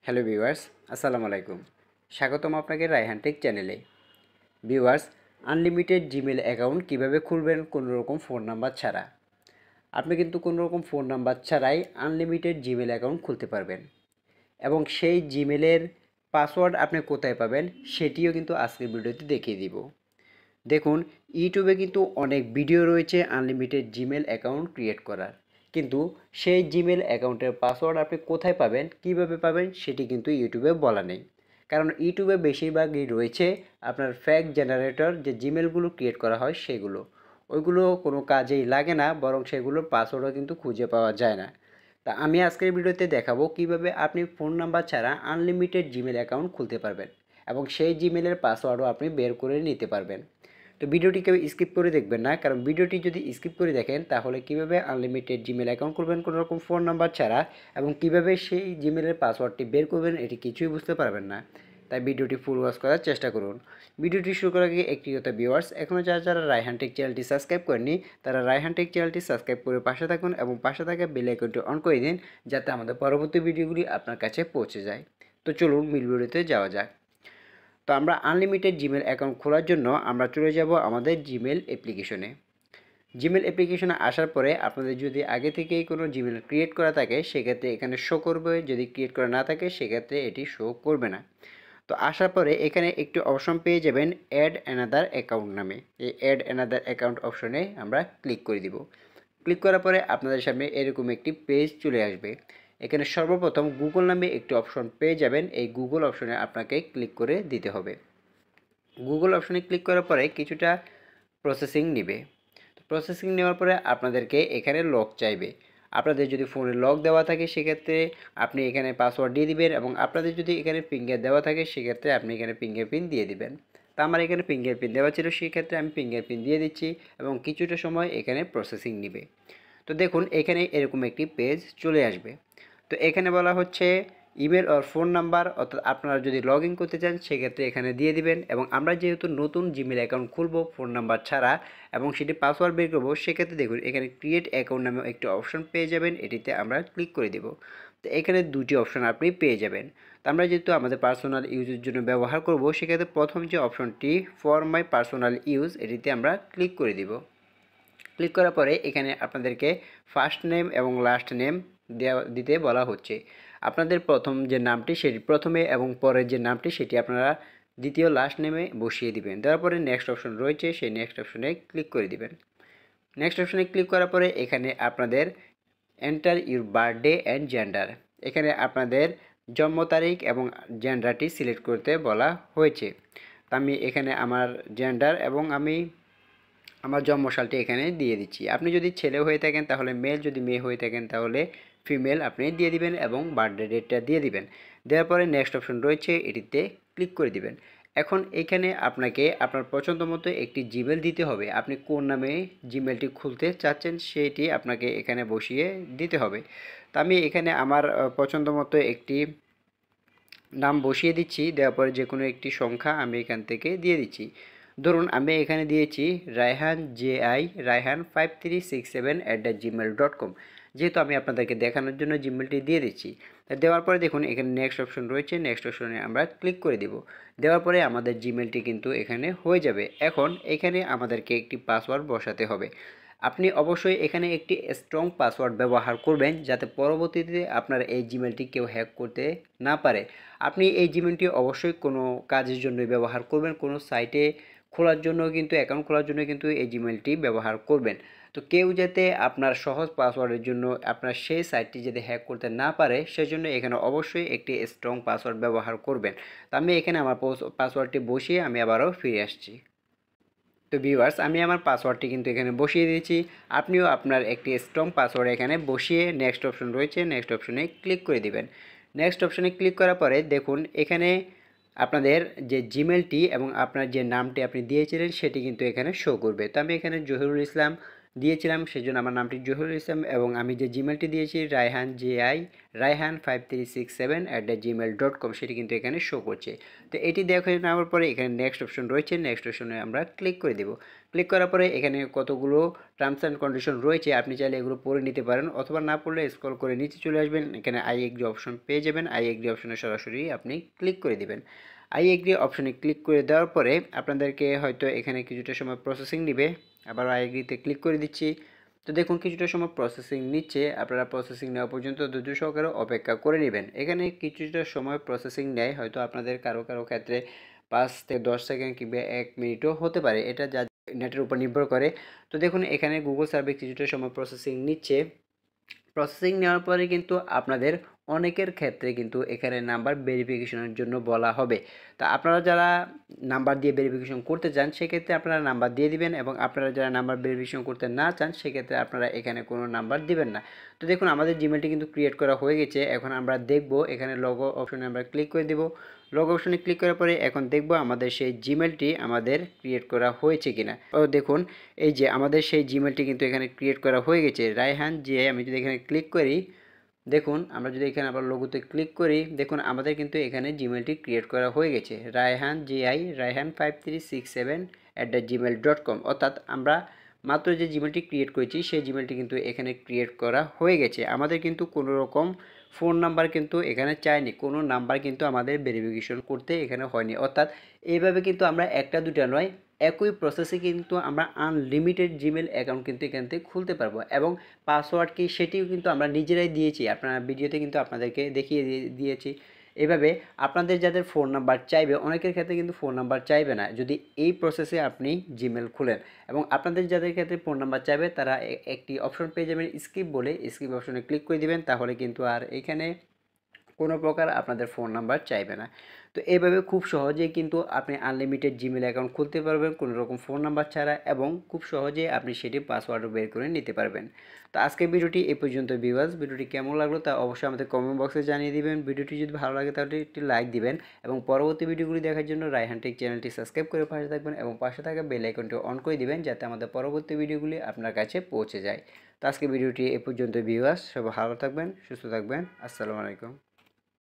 Hello viewers, আসসালামু আলাইকুম। স্বাগতম আপনাকে রায়হান টেক চ্যানেলে। ভিউয়ার্স, আনলিমিটেড জিমেল অ্যাকাউন্ট কিভাবে খুলবেন কোনো রকম ফোন নাম্বার ছাড়া। আপনি কিন্তু কোনো রকম ফোন নাম্বার ছাড়াই আনলিমিটেড জিমেল অ্যাকাউন্ট খুলতে পারবেন এবং সেই জিমেলের পাসওয়ার্ড আপনি কোথায় পাবেন সেটিও কিন্তু আজকের ভিডিওতে দেখিয়ে দিব। দেখুন, ইউটিউবে কিন্তু অনেক ভিডিও রয়েছে আনলিমিটেড জিমেল অ্যাকাউন্ট ক্রিয়েট করার, কিন্তু সেই জিমেল অ্যাকাউন্টের পাসওয়ার্ড আপনি কোথায় পাবেন, কিভাবে পাবেন সেটি কিন্তু ইউটিউবে বলা নেই। কারণ ইউটিউবে বেশিরভাগই রয়েছে আপনার ফেক জেনারেটর, যে জিমেলগুলো ক্রিয়েট করা হয় সেগুলো, ওইগুলো কোনো কাজেই লাগে না, বরং সেগুলোর পাসওয়ার্ডও কিন্তু খুঁজে পাওয়া যায় না। তা আমি আজকের ভিডিওতে দেখাবো কিভাবে আপনি ফোন নাম্বার ছাড়া আনলিমিটেড জিমেল অ্যাকাউন্ট খুলতে পারবেন এবং সেই জিমেলের পাসওয়ার্ডও আপনি বের করে নিতে পারবেন। তো ভিডিওটি কেউ স্কিপ করে দেখবেন না, কারণ ভিডিওটি যদি স্কিপ করে দেখেন তাহলে কিভাবে আনলিমিটেড জিমেল অ্যাকাউন্ট করবেন কোনো রকম ফোন নাম্বার ছাড়া এবং কিভাবে সেই জিমেলের পাসওয়ার্ডটি বের করবেন এটি কিছুই বুঝতে পারবেন না। তাই ভিডিওটি ফুল ওয়াচ করার চেষ্টা করুন। ভিডিওটি শুরু করার আগে একটি কথা ভিউয়ার্স, এখনও যারা রায়হান টেক চ্যানেলটি সাবস্ক্রাইব করেননি তারা রায়হান টেক চ্যানেলটি সাবস্ক্রাইব করে পাশে থাকুন এবং পাশে থাকা বেল আইকনটি অন করে দিন, যাতে আমাদের পরবর্তী ভিডিওগুলি আপনার কাছে পৌঁছে যায়। তো চলুন মূল ভিডিওতে যাওয়া যাক। তো আমরা আনলিমিটেড জিমেল অ্যাকাউন্ট খোলার জন্য আমরা চলে যাব আমাদের জিমেল অ্যাপ্লিকেশনে। জিমেল অ্যাপ্লিকেশনে আসার পরে আপনাদের যদি আগে থেকেই কোনো জিমেল ক্রিয়েট করা থাকে সেক্ষেত্রে এখানে শো করবে, যদি ক্রিয়েট করা না থাকে সেক্ষেত্রে এটি শো করবে না। তো আসার পরে এখানে একটি অপশন পেয়ে যাবেন অ্যাড অ্যানাদার অ্যাকাউন্ট নামে। এই অ্যাড অ্যানাদার অ্যাকাউন্ট অপশনে আমরা ক্লিক করে দিব। ক্লিক করার পরে আপনাদের সামনে এরকম একটি পেজ চলে আসবে। এখানে সর্বপ্রথম গুগল নামে একটি অপশন পেয়ে যাবেন, এই গুগল অপশনে আপনাকে ক্লিক করে দিতে হবে। গুগল অপশনে ক্লিক করার পরে কিছুটা প্রসেসিং নেবে। তো প্রসেসিং নেওয়ার পরে আপনাদেরকে এখানে লক চাইবে। আপনাদের যদি ফোনে লক দেওয়া থাকে সেক্ষেত্রে আপনি এখানে পাসওয়ার্ড দিয়ে দিবেন এবং আপনাদের যদি এখানে ফিঙ্গার দেওয়া থাকে সেক্ষেত্রে আপনি এখানে ফিঙ্গারপ্রিন্ট দিয়ে দিবেন। তো আমার এখানে ফিঙ্গারপ্রিন্ট দেওয়া ছিল, সেক্ষেত্রে আমি ফিঙ্গারপ্রিন্ট দিয়ে দিচ্ছি এবং কিছুটা সময় এখানে প্রসেসিং নেবে। তো দেখুন এখানে এরকম একটি পেজ চলে আসবে। তো এখানে বলা হচ্ছে ইমেল আর ফোন নাম্বার, অর্থাৎ আপনারা যদি লগ ইন করতে চান সেক্ষেত্রে এখানে দিয়ে দিবেন এবং আমরা যেহেতু নতুন জিমেল অ্যাকাউন্ট খুলব ফোন নাম্বার ছাড়া এবং সেটি পাসওয়ার্ড বের করবো, সেক্ষেত্রে দেখুন এখানে ক্রিয়েট অ্যাকাউন্ট নামে একটি অপশন পেয়ে যাবেন, এটিতে আমরা ক্লিক করে দেব। তো এখানে দুটি অপশন আপনি পেয়ে যাবেন। তো আমরা যেহেতু আমাদের পার্সোনাল ইউজের জন্য ব্যবহার করব, সেক্ষেত্রে প্রথম যে অপশনটি ফর মাই পার্সোনাল ইউজ, এটিতে আমরা ক্লিক করে দিব। ক্লিক করার পরে এখানে আপনাদেরকে ফার্স্ট নেম এবং লাস্ট নেম দিতে বলা হচ্ছে। আপনাদের প্রথম যে নামটি সেটি প্রথমে এবং পরের যে নামটি সেটি আপনারা দ্বিতীয় লাস্ট নেমে বসিয়ে দিবেন। দেওয়ার পরে নেক্সট অপশন রয়েছে, সেই নেক্সট অপশনে ক্লিক করে দিবেন। নেক্সট অপশনে ক্লিক করার পরে এখানে আপনাদের enter your birthday and gender, এখানে আপনাদের জন্ম তারিখ এবং জেন্ডারটি সিলেক্ট করতে বলা হয়েছে। তো আমি এখানে আমার জেন্ডার এবং আমি আমার জন্মসালটি এখানে দিয়ে দিচ্ছি। আপনি যদি ছেলে হয়ে থাকেন তাহলে মেল, যদি মেয়ে হয়ে থাকেন তাহলে ফিমেল আপনি দিয়ে দিবেন এবং বার্থডে ডেটটা দিয়ে দিবেন। দেওয়ার পরে নেক্সট অপশন রয়েছে, এটিতে ক্লিক করে দিবেন। এখন এখানে আপনাকে আপনার পছন্দ মতো একটি জিমেল দিতে হবে। আপনি কোন নামে জিমেলটি খুলতে চাচ্ছেন সেটি আপনাকে এখানে বসিয়ে দিতে হবে। তো আমি এখানে আমার পছন্দ মতো একটি নাম বসিয়ে দিচ্ছি। দেওয়ার পরে যে কোনো একটি সংখ্যা আমি এখান থেকে দিয়ে দিচ্ছি। ধরুন আমি এখানে দিয়েছি রায়হান রায়হান 5367@gmail.com, যেহেতু আমি আপনাদেরকে দেখানোর জন্য জিমেলটি দিয়ে দিচ্ছি। দেওয়ার পরে দেখুন এখানে নেক্সট অপশন রয়েছে, নেক্সট অপশনে আমরা ক্লিক করে দেব। দেওয়ার পরে আমাদের জিমেলটি কিন্তু এখানে হয়ে যাবে। এখন এখানে আমাদেরকে একটি পাসওয়ার্ড বসাতে হবে। আপনি অবশ্যই এখানে একটি স্ট্রং পাসওয়ার্ড ব্যবহার করবেন, যাতে পরবর্তীতে আপনার এই জিমেলটি কেউ হ্যাক করতে না পারে। আপনি এই জিমেলটি অবশ্যই কোনো কাজের জন্যই ব্যবহার করবেন, কোনো সাইটে খোলার জন্য কিন্তু, অ্যাকাউন্ট খোলার জন্য কিন্তু এই জিমেলটি ব্যবহার করবেন। তো কেউ যাতে আপনার সহজ পাসওয়ার্ডের জন্য আপনার সেই সাইটটি যাতে হ্যাক করতে না পারে সেজন্য এখানে অবশ্যই একটি স্ট্রং পাসওয়ার্ড ব্যবহার করবেন। তো আমি এখানে আমার পাসওয়ার্ডটি বসিয়ে আমি আবারও ফিরে আসছি। তো ভিউয়ার্স, আমি আমার পাসওয়ার্ডটি কিন্তু এখানে বসিয়ে দিয়েছি। আপনিও আপনার একটি স্ট্রং পাসওয়ার্ড এখানে বসিয়ে নেক্সট অপশন রয়েছে, নেক্সট অপশনে ক্লিক করে দিবেন। নেক্সট অপশনে ক্লিক করার পরে দেখুন এখানে আপনাদের যে জিমেলটি এবং আপনার যে নামটি আপনি দিয়েছিলেন সেটি কিন্তু এখানে শো করবে। তো আমি এখানে জহিরুল ইসলাম দিয়েছিলাম, সেজন্য আমার নামটি জহিরুল ইসলাম এবং আমি যে জিমেলটি দিয়েছি rayhan5367@gmail.com সেটি কিন্তু এখানে শো করছে। তো এটি দেখে নেওয়ার পরে এখানে নেক্সট অপশন রয়েছে, নেক্সট অপশনে আমরা ক্লিক করে দেব। ক্লিক করার পরে এখানে কতগুলো টার্মস অ্যান্ড কন্ডিশন রয়েছে, আপনি চাইলে এগুলো পড়ে নিতে পারেন, অথবা না পড়লে স্ক্রল করে নিচে চলে আসবেন, এখানে আই এগ্রি অপশন পেয়ে যাবেন। আই এগ্রি অপশনে সরাসরি আপনি ক্লিক করে দিবেন। আই এগ্রি অপশনে ক্লিক করে দেওয়ার পরে আপনাদেরকে হয়তো এখানে কিছুটা সময় প্রসেসিং নেবে। আবার আই এগ্রিতে ক্লিক করে দিচ্ছি। তো দেখুন কিছুটা সময় প্রসেসিং নিচ্ছে, আপনারা প্রসেসিং নেওয়া পর্যন্ত ধৈর্য সহকারে অপেক্ষা করে নেবেন। এখানে কিছুটা সময় প্রসেসিং নেয়, হয়তো আপনাদের কারো কারো ক্ষেত্রে 5 থেকে 10 সেকেন্ড কিংবা 1 মিনিটও হতে পারে, এটা যা নেটের উপর নির্ভর করে। তো দেখুন এখানে গুগল সার্ভে কিছুটা সময় প্রসেসিং নিচ্ছে। প্রসেসিং নেওয়ার পরে কিন্তু আপনাদের অনেকের ক্ষেত্রে কিন্তু এখানে নাম্বার ভেরিফিকেশনের জন্য বলা হবে। তা আপনারা যারা নাম্বার দিয়ে ভেরিফিকেশন করতে চান সেক্ষেত্রে আপনারা নাম্বার দিয়ে দিবেন, এবং আপনারা যারা নাম্বার ভেরিফিকেশন করতে না চান সেক্ষেত্রে আপনারা এখানে কোনো নাম্বার দিবেন না। তো দেখুন আমাদের জিমেলটি কিন্তু ক্রিয়েট করা হয়ে গেছে। এখন আমরা দেখব এখানে লগো অপশনে আমরা ক্লিক করে দেব। লগো অপশনে ক্লিক করার পরে এখন দেখব আমাদের সেই জিমেলটি আমাদের ক্রিয়েট করা হয়েছে কিনা। ও দেখুন এই যে আমাদের সেই জিমেলটি কিন্তু এখানে ক্রিয়েট করা হয়ে গেছে, রায়হান জিআই। আমি যদি এখানে ক্লিক করি, দেখুন আমরা যদি এখানে আবার লোগোতে ক্লিক করি, দেখুন আমাদের কিন্তু এখানে জিমেলটি ক্রিয়েট করা হয়ে গেছে, রায়হান জিআই rayhan5367@gmail.com। অর্থাৎ আমরা মাত্র যে জিমেলটি ক্রিয়েট করেছি সেই জিমেলটি কিন্তু এখানে ক্রিয়েট করা হয়ে গেছে। আমাদের কিন্তু কোনো রকম ফোন নাম্বার কিন্তু এখানে চাইনি, কোনো নাম্বার কিন্তু আমাদের ভেরিফিকেশন করতে এখানে হয়নি। অর্থাৎ এইভাবে কিন্তু আমরা একটা দুটা নয়, একই প্রসেসে কিন্তু আমরা আনলিমিটেড জিমেল অ্যাকাউন্ট কিন্তু এখান থেকে খুলতে পারবো, এবং পাসওয়ার্ড কি সেটিও কিন্তু আমরা নিজেরাই দিয়েছি, আপনারা ভিডিওতে কিন্তু আপনাদেরকে দেখিয়ে দিয়েছি। এভাবে আপনাদের যাদের ফোন নাম্বার চাইবে, অনেকের ক্ষেত্রে কিন্তু ফোন নাম্বার চাইবে না যদি এই প্রসেসে আপনি জিমেল খুলেন, এবং আপনাদের যাদের ক্ষেত্রে ফোন নাম্বার চাইবে তারা একটি অপশন পেয়ে যাবেন স্কিপ বলে, স্কিপ অপশনে ক্লিক করে দিবেন, তাহলে কিন্তু আর এখানে কোনো প্রকার আপনাদের ফোন নাম্বার চাইবে না। তো এইভাবে খুব সহজেই কিন্তু আপনি আনলিমিটেড জিমেল অ্যাকাউন্ট খুলতে পারবেন কোনো রকম ফোন নাম্বার ছাড়া, এবং খুব সহজেই আপনি সেটি পাসওয়ার্ডও বের করে নিতে পারবেন। তো আজকের ভিডিওটি এই পর্যন্ত ভিউয়ার্স, ভিডিওটি কেমন লাগলো তা অবশ্যই আমাদের কমেন্ট বক্সে জানিয়ে দিবেন। ভিডিওটি যদি ভালো লাগে তাহলে একটি লাইক দিবেন, এবং পরবর্তী ভিডিওগুলি দেখার জন্য রায়হান টেক চ্যানেলটি সাবস্ক্রাইব করে পাশে থাকবেন, এবং পাশে থাকা বেল আইকনটি অন করে দিবেন যাতে আমাদের পরবর্তী ভিডিওগুলি আপনার কাছে পৌঁছে যায়। তো আজকের ভিডিওটি এই পর্যন্ত ভিউয়ার্স, সবাই ভালো থাকবেন, সুস্থ থাকবেন। আসসালামু আলাইকুম।